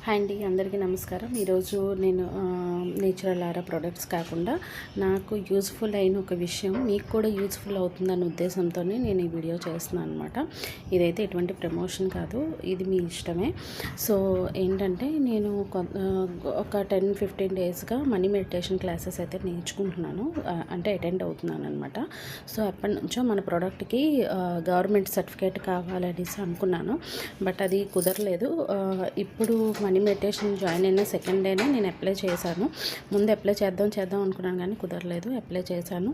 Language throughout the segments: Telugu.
హాయ్ అండి, అందరికీ నమస్కారం. ఈరోజు నేను నేచురల్ ఆరా ప్రొడక్ట్స్ కాకుండా నాకు యూజ్ఫుల్ అయిన ఒక విషయం మీకు కూడా యూజ్ఫుల్ అవుతుందన్న ఉద్దేశంతోనే నేను ఈ వీడియో చేస్తున్నాను అనమాట. ఇదైతే ఎటువంటి ప్రమోషన్ కాదు, ఇది మీ ఇష్టమే. సో ఏంటంటే నేను ఒక 10-15 డేస్గా మనీ మెడిటేషన్ క్లాసెస్ అయితే నేర్చుకుంటున్నాను, అంటే అటెండ్ అవుతున్నాను అనమాట. సో ఎప్పటి నుంచో మన ప్రోడక్ట్కి గవర్నమెంట్ సర్టిఫికేట్ కావాలనేసి అనుకున్నాను, బట్ అది కుదరలేదు. ఇప్పుడు మనీ మెడిటేషన్ జాయిన్ అయిన సెకండ్ డేనే నేను అప్లై చేశాను. ముందు అప్లై చేద్దాం అనుకున్నాను కానీ కుదరలేదు. అప్లై చేశాను.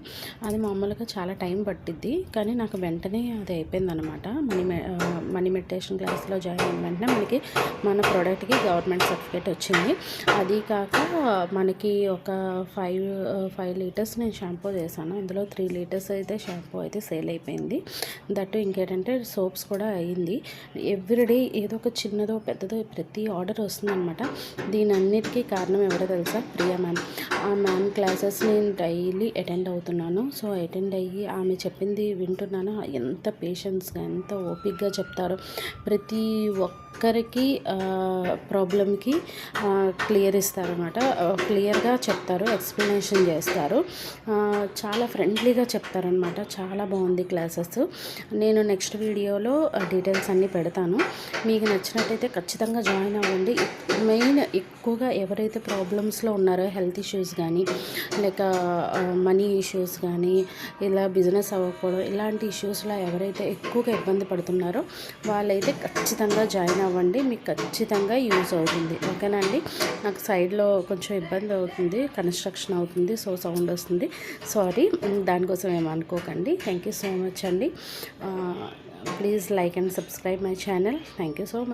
అది మామూలుగా చాలా టైం పట్టిద్ది, కానీ నాకు వెంటనే అది అయిపోయిందనమాట. మనీ మెడిటేషన్ క్లాస్లో జాయిన్ అయిన వెంటనే మనకి మన ప్రోడక్ట్కి గవర్నమెంట్ సర్టిఫికేట్ వచ్చింది. అది కాక మనకి ఒక 5 లీటర్స్ నేను షాంపూ చేశాను. ఇందులో 3 లీటర్స్ అయితే షాంపూ అయితే సేల్ అయిపోయింది. దట్టు ఇంకేంటంటే సోప్స్ కూడా అయ్యింది. ఎవ్రీడే ఏదో ఒక చిన్నదో పెద్దదో ప్రతి ఆర్డర్ వస్తుందన్నమాట. దీని అన్నిటికీ కారణం ఎవరో తెలుసా? ప్రియా మ్యామ్. ఆ మ్యామ్ క్లాసెస్ నేను డైలీ అటెండ్ అవుతున్నాను. సో అటెండ్ అయ్యి ఆమె చెప్పింది వింటున్నాను. ఎంత పేషెన్స్గా, ఎంత ఓపిక్గా చెప్తారో. ప్రతి ఒక్కరికి ప్రాబ్లమ్కి క్లియర్ ఇస్తారనమాట. క్లియర్గా చెప్తారు, ఎక్స్ప్లెనేషన్ చేస్తారు. చాలా ఫ్రెండ్లీగా చెప్తారనమాట. చాలా బాగుంది క్లాసెస్. నేను నెక్స్ట్ వీడియోలో డీటెయిల్స్ అన్నీ పెడతాను. మీకు నచ్చినట్టయితే ఖచ్చితంగా జాయిన్ అవ్వండి. మెయిన్ ఎక్కువగా ఎవరైతే ప్రాబ్లమ్స్లో ఉన్నారో, హెల్త్ ఇష్యూస్ కానీ, లేక మనీ ఇష్యూస్ కానీ, ఇలా బిజినెస్ అవ్వకపోవడం, ఇలాంటి ఇష్యూస్లో ఎవరైతే ఎక్కువగా ఇబ్బంది పడుతున్నారో వాళ్ళైతే ఖచ్చితంగా జాయిన్ అవ్వండి. మీకు ఖచ్చితంగా యూజ్ అవుతుంది. ఓకేనా అండి? నాకు సైడ్లో కొంచెం ఇబ్బంది అవుతుంది, కన్స్ట్రక్షన్ అవుతుంది, సో సౌండ్ వస్తుంది. సారీ, దానికోసం ఏమనుకోకండి. థ్యాంక్ యూ సో మచ్ అండి. Please like and subscribe my channel. Thank you so much.